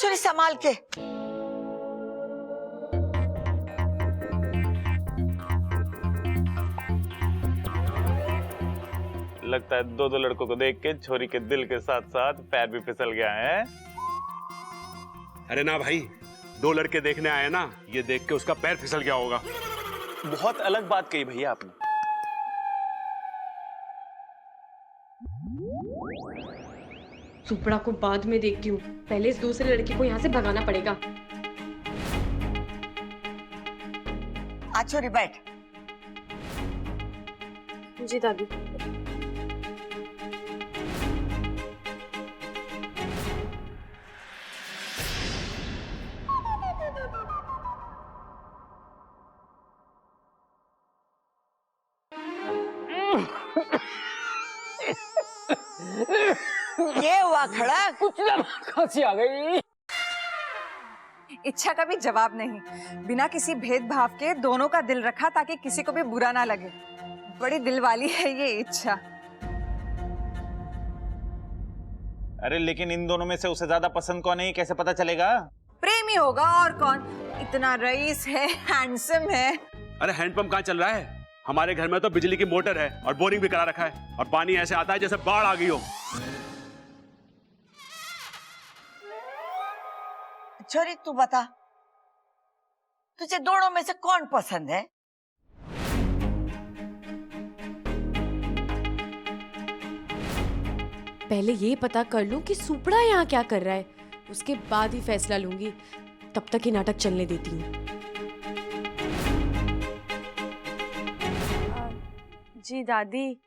छोरी संभाल के। लगता है दो लड़कों को देख के छोरी के दिल के साथ साथ पैर भी फिसल गया है। अरे ना भाई, दो लड़के देखने आए ना, ये देख के उसका पैर फिसल गया होगा। बहुत अलग बात कही भैया आपने। सुपड़ा को बाद में देखती हूँ, पहले इस दूसरे लड़के को यहाँ से भगाना पड़ेगा। आ छोरी बैठ। जी दादी। ये हुआ खड़ा, कुछ ना, खांसी आ गई। इच्छा का भी जवाब नहीं, बिना किसी भेदभाव के दोनों का दिल रखा ताकि किसी को भी बुरा ना लगे। बड़ी दिल वाली है ये इच्छा। अरे लेकिन इन दोनों में से उसे ज्यादा पसंद कौन है ये कैसे पता चलेगा? प्रेमी होगा और कौन, इतना रईस है, हैंडसम है। अरे हैंडपंप कहाँ चल रहा है? हमारे घर में तो बिजली की मोटर है और बोरिंग भी करा रखा है, और पानी ऐसे आता है जैसे बाढ़ आ गई हो। छोरी तू बता, तुझे दोनों में से कौन पसंद है? पहले ये पता कर लूं कि सुपड़ा यहाँ क्या कर रहा है, उसके बाद ही फैसला लूंगी। तब तक ही नाटक चलने देती हूँ। जी दादी,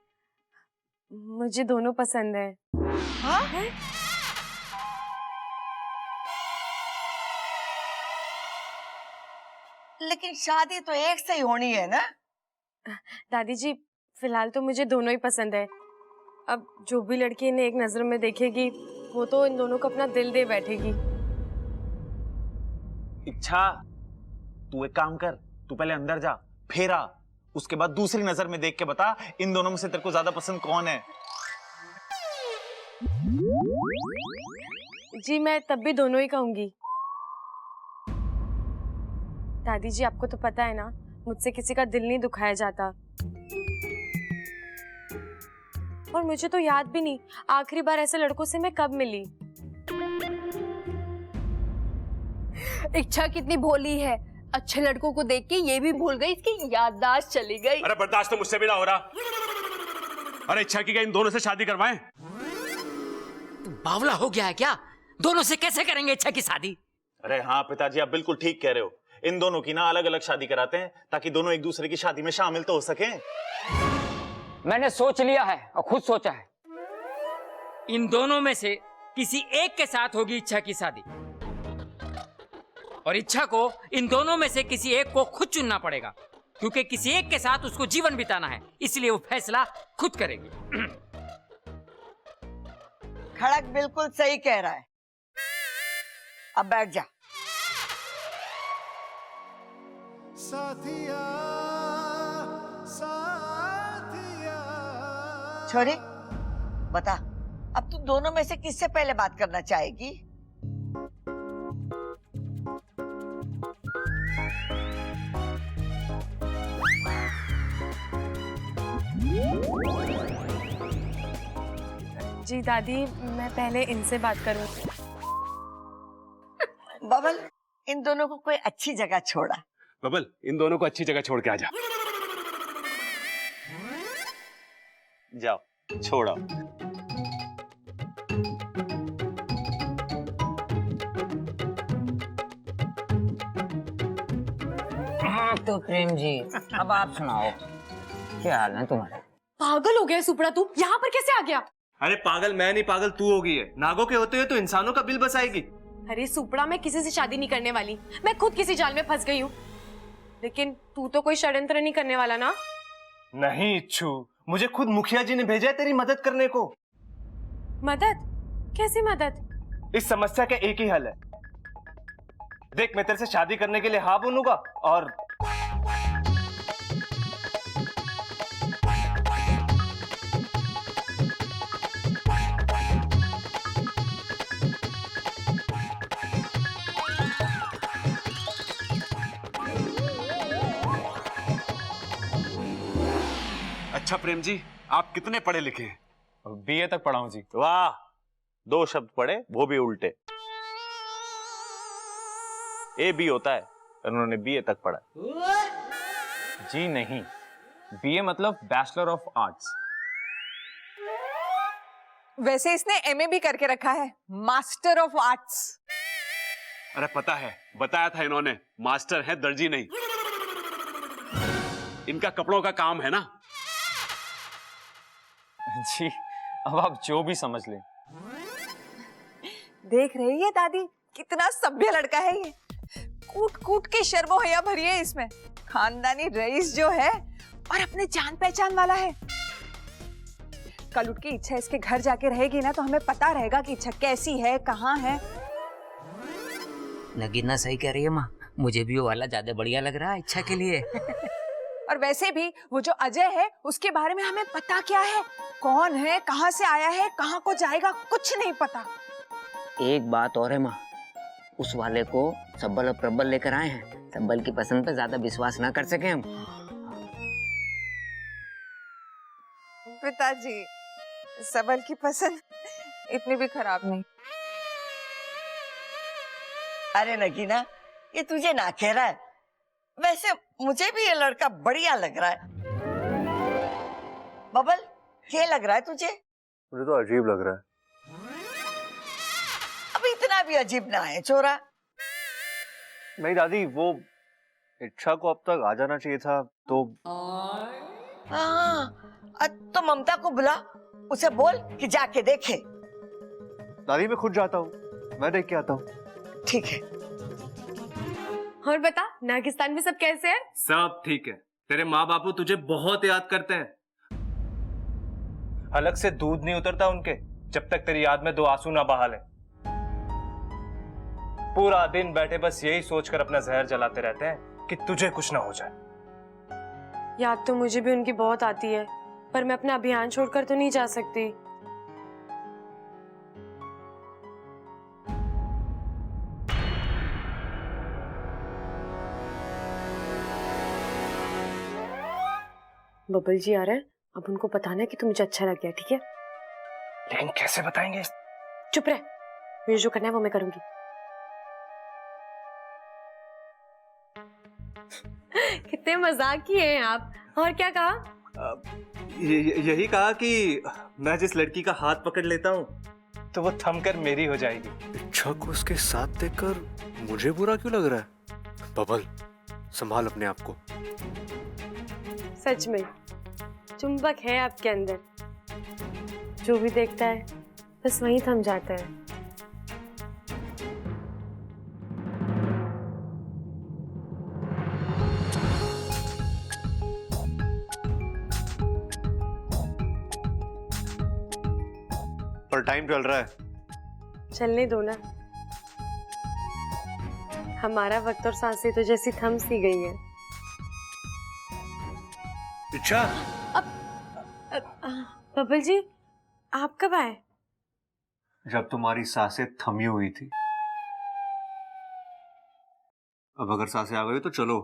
मुझे दोनों पसंद है। हाँ? लेकिन शादी तो एक से ही होनी है ना? दादी जी, फिलहाल तो मुझे दोनों ही पसंद है। अब जो भी लड़की इन्हें एक नजर में देखेगी, वो तो इन दोनों को अपना दिल दे बैठेगी। इच्छा, तू एक काम कर, तू पहले अंदर जा, फिर आ, उसके बाद दूसरी नजर में देख के बता इन दोनों में से तेरे को ज्यादा पसंद कौन है। जी मैं तब भी दोनों ही कहूंगी। दादी जी, आपको तो पता है ना, मुझसे किसी का दिल नहीं दुखाया जाता। और मुझे तो याद भी नहीं आखिरी बार ऐसे लड़कों से मैं कब मिली। इच्छा कितनी भोली है, अच्छे लड़कों को देख के ये भी भूल गई, इसकी याददाश्त चली गई। अरे बर्दाश्त तो मुझसे भी ना हो रहा। अरे इच्छा की क्या इन दोनों से शादी करवाएं? बावला हो गया है क्या? दोनों से कैसे करेंगे इच्छा की शादी? अरे हाँ पिताजी, आप बिल्कुल ठीक कह रहे हो। इन दोनों की ना अलग अलग शादी कराते हैं ताकि दोनों एक दूसरे की शादी में शामिल तो हो सके। मैंने सोच लिया है और खुद सोचा है, इन दोनों में से किसी एक के साथ होगी इच्छा की शादी, और इच्छा को इन दोनों में से किसी एक को खुद चुनना पड़ेगा, क्योंकि किसी एक के साथ उसको जीवन बिताना है, इसलिए वो फैसला खुद करेगी। खड़क बिल्कुल सही कह रहा है। अब बैठ जा। साथिया, साथिया। छोरी बता, अब तू दोनों में से किससे पहले बात करना चाहेगी? जी दादी, मैं पहले इनसे बात करूं। बबल, इन दोनों को कोई अच्छी जगह छोड़ा। बबल, इन दोनों को अच्छी जगह छोड़ के आ जा। जाओ, छोड़ो। हाँ तो प्रेम जी, अब आप सुनाओ, क्या हाल है तुम्हारे? पागल हो गया सुपड़ा, तू यहाँ पर कैसे आ गया? अरे पागल मैं नहीं, पागल तू हो गई है। नागों के होते हुए तो इंसानों का बिल बसाएगी। अरे सुपड़ा, मैं किसी से शादी नहीं करने वाली, मैं खुद किसी जाल में फंस गई हूँ। लेकिन तू तो कोई षड्यंत्र नहीं करने वाला ना? नहीं इच्छू, मुझे खुद मुखिया जी ने भेजा है तेरी मदद करने को। मदद? कैसी मदद? इस समस्या का एक ही हल है। देख, मैं तेरे से शादी करने के लिए हाँ बोलूंगा और अच्छा प्रेम जी, आप कितने पढ़े लिखे हैं? बीए तक पढ़ा हूं जी। वाह, 2 शब्द पढ़े, वो भी उल्टे। ए बी होता है, उन्होंने बीए तक पढ़ा। जी नहीं, बीए मतलब बैचलर ऑफ आर्ट्स। वैसे इसने एमए भी करके रखा है, मास्टर ऑफ आर्ट्स। अरे पता है, बताया था इन्होंने, मास्टर है, दर्जी नहीं। इनका कपड़ों का काम है ना। जी अब आप जो भी समझ लें। देख रही है दादी, कितना सभ्य लड़का है ये। कूट कूट के शर्मो हया भरी है इसमें। खानदानी रईस जो है और अपने जान पहचान वाला है। कल उठ की इच्छा इसके घर जाके रहेगी ना, तो हमें पता रहेगा कि इच्छा कैसी है, कहाँ है। नगीना सही कह रही है माँ, मुझे भी वो वाला ज्यादा बढ़िया लग रहा है इच्छा के लिए। और वैसे भी वो जो अजय है, उसके बारे में हमें पता क्या है? कौन है, कहाँ से आया है, कहाँ को जाएगा, कुछ नहीं पता। एक बात और है माँ, उस वाले को सब्बल और प्रब्बल लेकर आए हैं। सब्बल की पसंद पे ज्यादा विश्वास ना कर सके हम। पिताजी, सबल की पसंद इतनी भी खराब नहीं। अरे नगीना, ये तुझे ना कह रहा है। वैसे मुझे भी ये लड़का बढ़िया लग रहा है। बबल, क्या लग रहा है तुझे? मुझे तो अजीब लग रहा है। अब इतना भी अजीब ना है छोरा। नहीं दादी, वो इच्छा को अब तक आ जाना चाहिए था तो। हाँ, तो ममता को बुला, उसे बोल कि जाके देखे। दादी मैं खुद जाता हूँ, मैं देख के आता हूँ। ठीक है। और बता, नागिस्तान में सब कैसे हैं? सब ठीक है। तेरे माँ बापू तुझे बहुत याद करते हैं। हलक से दूध नहीं उतरता उनके जब तक तेरी याद में 2 आंसू ना बहा ले। पूरा दिन बैठे बस यही सोचकर अपना जहर जलाते रहते हैं कि तुझे कुछ ना हो जाए। याद तो मुझे भी उनकी बहुत आती है, पर मैं अपना अभियान छोड़कर तो नहीं जा सकती। बबल जी आ रहे हैं, अब उनको बताना है कि तू मुझे अच्छा लग गया, ठीक है? लेकिन कैसे बताएंगे? चुप रह, मुझे जो करना है वो मैं करूंगी। कितने मजाकी हैं आप। और क्या कहा? यही कहा कि मैं जिस लड़की का हाथ पकड़ लेता हूँ तो वो थमकर मेरी हो जाएगी। इच्छा को उसके साथ देखकर मुझे बुरा क्यों लग रहा है? बबल, संभाल अपने आप को। सच में चुंबक है आपके अंदर, जो भी देखता है बस वहीं थम जाता है। पर टाइम चल रहा है। चलने दो ना, हमारा वक्त और सांसें तो जैसी थम सी गई हैं। इच्छा, बबल जी, आप कब आए? जब तुम्हारी सांसें थमी हुई थी। अब अगर सांसें आ गई तो चलो,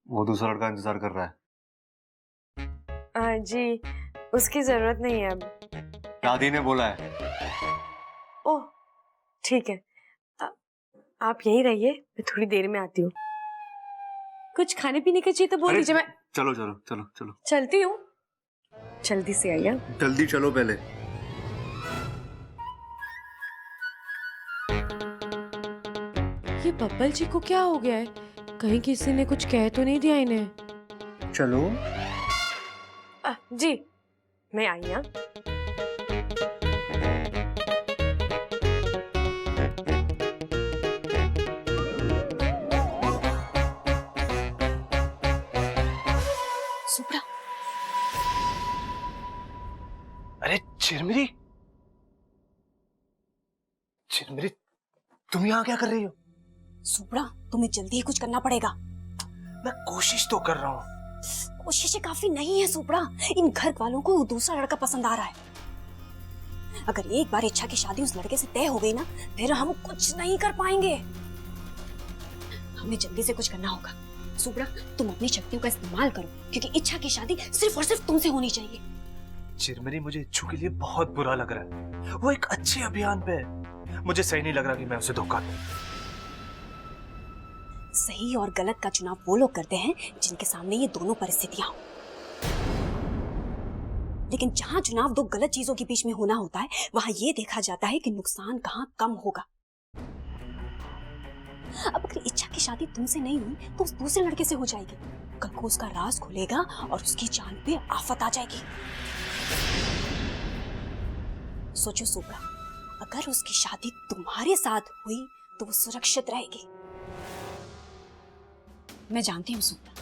वो दूसरा लड़का इंतजार कर रहा है। जी, उसकी जरूरत नहीं है अब। दादी ने बोला है। ओह, ठीक है, आप यहीं रहिए, मैं थोड़ी देर में आती हूँ। कुछ खाने पीने का चाहिए तो बोल दीजिए, मैं चलो चलो चलो चलो चलती हूँ। जल्दी से आइए। जल्दी चलो पहले। ये बब्बल जी को क्या हो गया है? कहीं किसी ने कुछ कह तो नहीं दिया इन्हें? चलो। जी, मैं आई। हाँ, सुप्रा, अरे चिरमिरी, चिरमिरी, तुम यहाँ क्या कर रही हो? सुप्रा, तुम्हें जल्दी ही कुछ करना पड़ेगा। मैं कोशिश तो कर रहा हूँ। कोशिशें काफी नहीं है सुप्रा, इन घर वालों को दूसरा लड़का पसंद आ रहा है। अगर एक बार इच्छा की शादी उस लड़के से तय हो गई ना, फिर हम कुछ नहीं कर पाएंगे। हमें जल्दी से कुछ करना होगा। सुब्रा, तुम अपनी शक्तियों का इस्तेमाल करो, क्योंकि इच्छा की शादी सिर्फ और सिर्फ तुमसे होनी चाहिए। चिरमिरी, मुझे इच्छू के लिए बहुत बुरा लग रहा है। वो एक अच्छे अभियान पे है। मुझे सही नहीं लग रहा कि मैं उसे धोखा दूं। सही और गलत का चुनाव वो लोग करते हैं जिनके सामने ये दोनों परिस्थितियां हो। लेकिन जहां चुनाव दो गलत चीजों के बीच में होना होता है, वहां ये देखा जाता है कि नुकसान कहां कम होगा। अब अगर इच्छा की शादी तुमसे नहीं हुई तो उस दूसरे लड़के से हो जाएगी। कल को उसका राज खुलेगा और उसकी जान पे आफत आ जाएगी। सोचो सुब्रा, अगर उसकी शादी तुम्हारे साथ हुई तो वो सुरक्षित रहेगी। मैं जानती हूँ सुब्रा,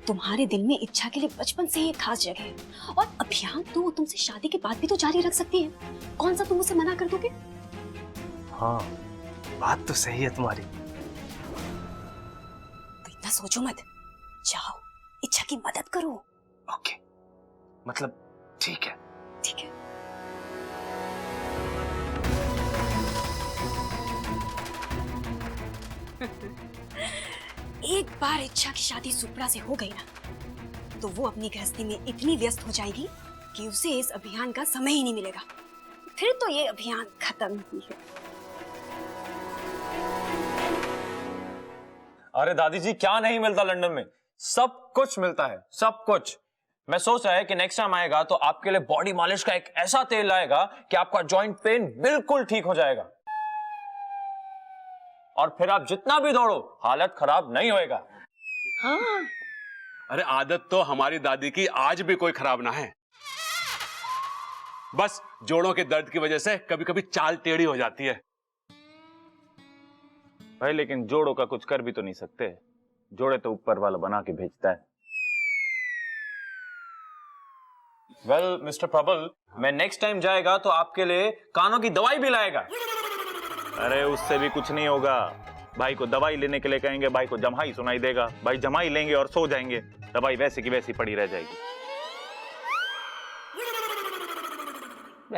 तुम्हारे दिल में इच्छा के लिए बचपन से ही एक खास जगह है, और अभियान तो वो तुमसे शादी के बाद भी तो जारी रख सकती है। कौन सा तुम उसे मना कर दोगे? हाँ, बात तो सही है तुम्हारी। तो इतना सोचो मत, जाओ इच्छा की मदद करो। ओके, मतलब ठीक है। ठीक है। एक बार इच्छा की शादी सुप्रा से हो गई ना, तो वो अपनी गृहस्थी में इतनी व्यस्त हो जाएगी कि उसे इस अभियान का समय ही नहीं मिलेगा। फिर तो ये अभियान खत्म ही है। अरे दादी जी, क्या नहीं मिलता लंदन में? सब कुछ मिलता है, सब कुछ। मैं सोच रहा है कि नेक्स्ट टाइम आएगा तो आपके लिए बॉडी मालिश का एक ऐसा तेल लाएगा कि आपका जॉइंट पेन बिल्कुल ठीक हो जाएगा, और फिर आप जितना भी दौड़ो हालत खराब नहीं होएगा। हाँ, अरे आदत तो हमारी दादी की आज भी कोई खराब ना है। बस जोड़ों के दर्द की वजह से कभी कभी चाल टेढ़ी हो जाती है। भाई लेकिन जोड़ों का कुछ कर भी तो नहीं सकते, जोड़े तो ऊपर वाला बना के भेजता है। वेल मिस्टर प्रबल, मैं नेक्स्ट टाइम जाएगा तो आपके लिए कानों की दवाई भी लाएगा। अरे उससे भी कुछ नहीं होगा। भाई को दवाई लेने के लिए कहेंगे, भाई को जम्हाई सुनाई देगा, भाई जम्हाई लेंगे और सो जाएंगे, दवाई वैसे की वैसी पड़ी रह जाएगी।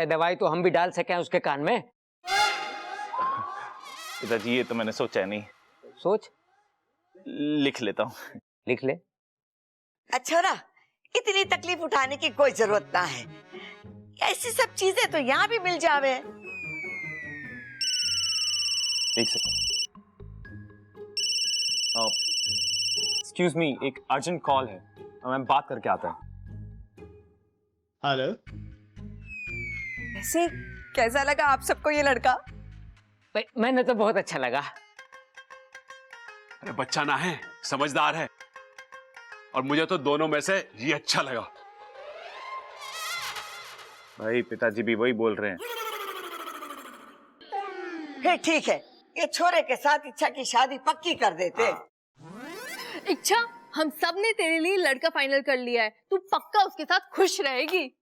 दवाई तो हम भी डाल सके उसके कान में। पिताजी ये तो मैंने सोचा नहीं। सोच, लिख लेता हूँ। लिख ले। अच्छा, इतनी तकलीफ उठाने की कोई जरूरत ना है, ऐसी सब चीजें तो यहाँ भी मिल जावे। एक सेकंड, एक्सक्यूज मी, एक अर्जेंट कॉल है, मैं बात करके आता हूँ। हेलो। वैसे कैसा लगा आप सबको ये लड़का? भाई मैंने तो बहुत अच्छा लगा। अरे बच्चा ना है, समझदार है, और मुझे तो दोनों में से ये अच्छा लगा। भाई पिताजी भी वही बोल रहे हैं। फिर ठीक है, ये छोरे के साथ इच्छा की शादी पक्की कर देते। इच्छा, हम सब ने तेरे लिए लड़का फाइनल कर लिया है, तू पक्का उसके साथ खुश रहेगी।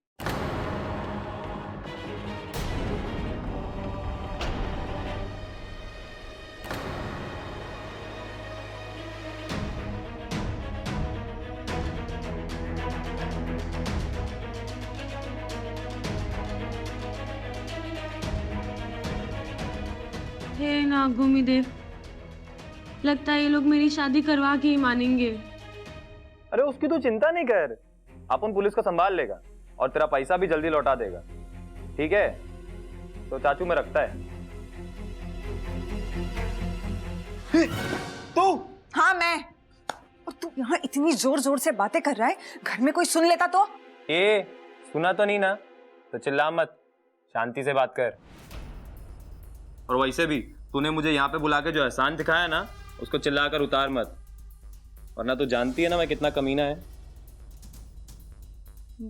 हे नागभूमि देव, लगता है ये लोग मेरी शादी करवा के ही मानेंगे। अरे उसकी तो चिंता नहीं कर, अपन पुलिस को संभाल लेगा और तेरा पैसा भी जल्दी लौटा देगा, ठीक है? तो चाचू में रखता है। तू? हाँ मैं। और तू यहाँ इतनी जोर जोर से बातें कर रहा है, घर में कोई सुन लेता तो? ए, सुना तो नहीं ना? तो चिल्ला मत, शांति से बात कर। और वैसे भी तूने मुझे यहाँ पे बुला के जो एहसान दिखाया ना, उसको चिल्लाकर उतार मत, वरना तू जानती है ना मैं कितना कमीना है।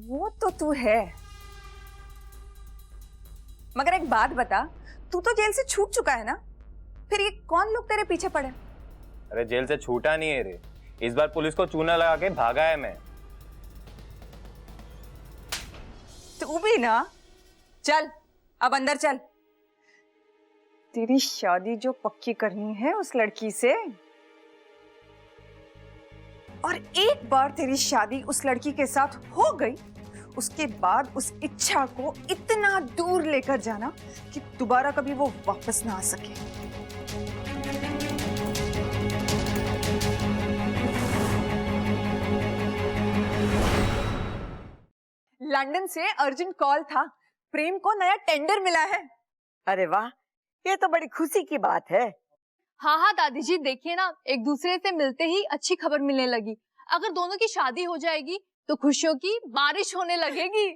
वो तो तू है, मगर एक बात बता, तू तो जेल से छूट चुका है ना? फिर ये कौन लोग तेरे पीछे पड़े? अरे जेल से छूटा नहीं है रे, इस बार पुलिस को चूना लगा के भागा है मैं। तू भी ना? चल अब अंदर चल, तेरी शादी जो पक्की करनी है उस लड़की से, और एक बार तेरी शादी उस लड़की के साथ हो गई, उसके बाद उस इच्छा को इतना दूर लेकर जाना कि दोबारा कभी वो वापस ना आ सके। लंदन से अर्जेंट कॉल था, प्रेम को नया टेंडर मिला है। अरे वाह, ये तो बड़ी खुशी की बात है। हाँ हाँ दादी जी, देखिए ना, एक दूसरे से मिलते ही अच्छी खबर मिलने लगी। अगर दोनों की शादी हो जाएगी तो खुशियों की बारिश होने लगेगी।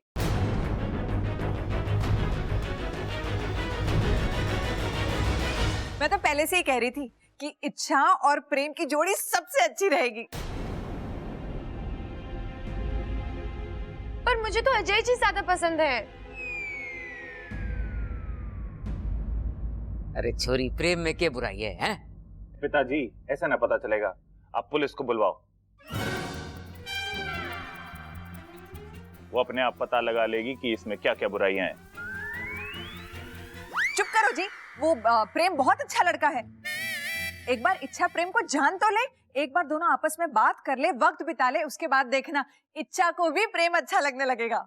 मैं तो पहले से ही कह रही थी कि इच्छा और प्रेम की जोड़ी सबसे अच्छी रहेगी। पर मुझे तो अजय जी ज्यादा पसंद है। अरे छोरी, प्रेम में क्या बुराई है, हैं? पिताजी, ऐसा ना पता चलेगा, आप पुलिस को बुलवाओ। वो अपने आप पता लगा लेगी कि इसमें क्या क्या बुराइयां हैं। चुप करो जी, वो प्रेम बहुत अच्छा लड़का है। एक बार इच्छा प्रेम को जान तो ले, एक बार दोनों आपस में बात कर ले, वक्त बिता ले, उसके बाद देखना इच्छा को भी प्रेम अच्छा लगने लगेगा।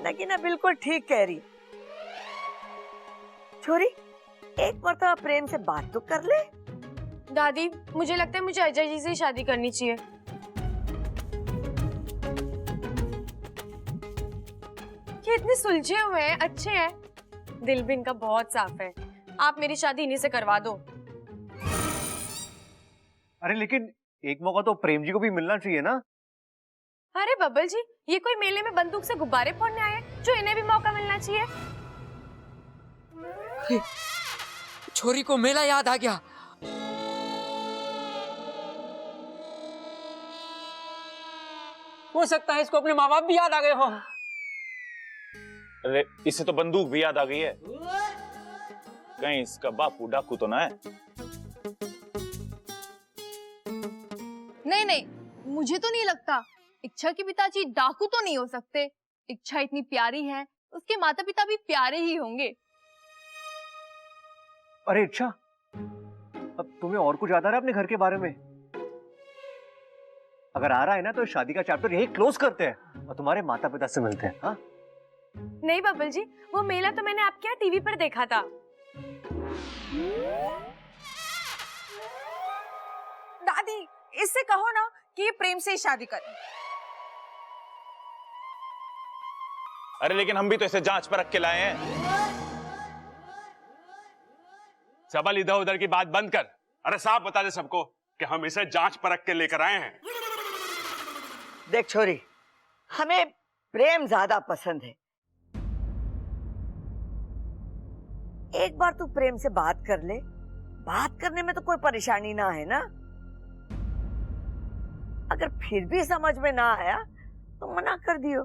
नगीना बिल्कुल ठीक कह रही। छोरी, एक मर्तबा प्रेम से बात तो कर ले। दादी, मुझे लगता है मुझे अजय जी से शादी करनी चाहिए। ये इतने सुलझे हुए हैं, अच्छे हैं, दिल भी इनका बहुत साफ है। आप मेरी शादी इन्हीं से करवा दो। अरे लेकिन एक मौका तो प्रेम जी को भी मिलना चाहिए ना। अरे बब्बल जी, ये कोई मेले में बंदूक से गुब्बारे फोड़ने आए हैं जो इन्हें भी मौका मिलना चाहिए। छोरी को मेला याद आ गया। हो सकता है इसको अपने माँ बाप भी याद आ गए हो। अरे इसे तो बंदूक भी याद आ गई है। कहीं इसका बापू डाकू तो ना है? नहीं नहीं, मुझे तो नहीं लगता। इच्छा के पिताजी डाकू तो नहीं हो सकते। इच्छा इतनी प्यारी है, उसके माता पिता भी प्यारे ही होंगे। अरे इच्छा, अब तुम्हें और कुछ याद आ रहा है अपने घर के बारे में? अगर आ रहा है ना तो शादी का चैप्टर यही क्लोज करते हैं और तुम्हारे माता पिता से मिलते हैं। हाँ? नहीं बब्बल जी, वो मेला तो मैंने आपके यहाँ टीवी पर देखा था। दादी, इससे कहो ना कि ये प्रेम से ही शादी करे। अरे लेकिन हम भी तो इसे जांच परख के लाए हैं। सबल इधर उधर की बात बंद कर। अरे साफ बता दे सबको कि हम इसे जांच परख के लेकर आए हैं। देख छोरी, हमें प्रेम ज्यादा पसंद है। एक बार तू प्रेम से बात कर ले, बात करने में तो कोई परेशानी ना है ना। अगर फिर भी समझ में ना आया तो मना कर दियो।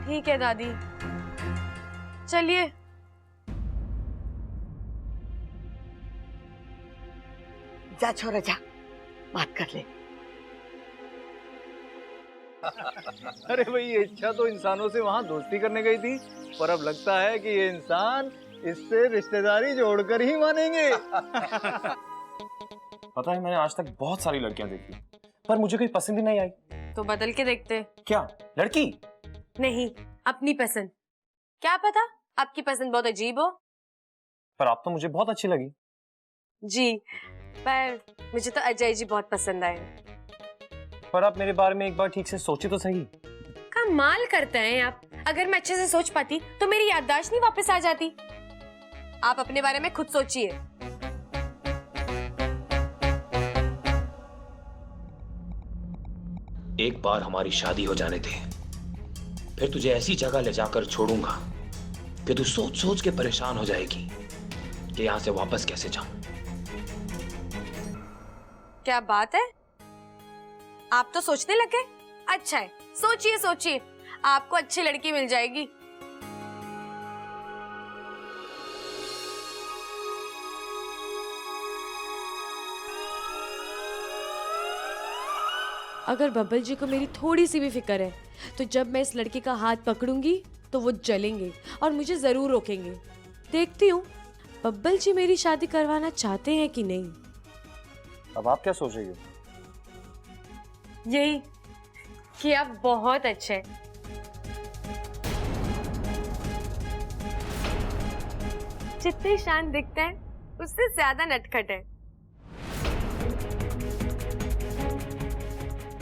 ठीक है दादी, चलिए। जा छोरा जा, बात कर ले। अरे भाई, ये इच्छा तो इंसानों से वहां दोस्ती करने गई थी, पर अब लगता है कि ये इंसान इससे रिश्तेदारी जोड़कर ही मानेंगे। पता है, मैंने आज तक बहुत सारी लड़कियां देखी, पर मुझे कोई पसंद ही नहीं आई। तो बदल के देखते। क्या लड़की? नहीं, अपनी पसंद। क्या पता आपकी पसंद बहुत अजीब हो। पर आप तो मुझे बहुत अच्छी लगी। जी, पर मुझे तो अजय जी बहुत पसंद आए। पर आप मेरे बारे में एक बार ठीक से सोचे तो सही। कमाल करते हैं आप। अगर मैं अच्छे से सोच पाती तो मेरी याददाश्त नहीं वापस आ जाती। आप अपने बारे में खुद सोचिए। एक बार हमारी शादी हो जाने दे, फिर तुझे ऐसी जगह ले जाकर छोड़ूंगा कि तू सोच सोच के परेशान हो जाएगी कि यहां से वापस कैसे जाऊं। क्या बात है, आप तो सोचने लगे। अच्छा है, सोचिए सोचिए, आपको अच्छी लड़की मिल जाएगी। अगर बब्बल जी को मेरी थोड़ी सी भी फिक्र है तो जब मैं इस लड़के का हाथ पकड़ूंगी तो वो जलेंगे और मुझे जरूर रोकेंगे। देखती हूँ बब्बल जी मेरी शादी करवाना चाहते हैं कि नहीं। अब आप क्या सोच रही हो? यही कि आप बहुत अच्छे हैं। जितने शांत दिखते हैं उससे ज्यादा नटखट है।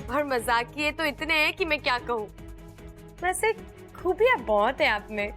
और मजाकिये तो इतने हैं कि मैं क्या कहूँ। वैसे खूबियाँ बहुत है आप में।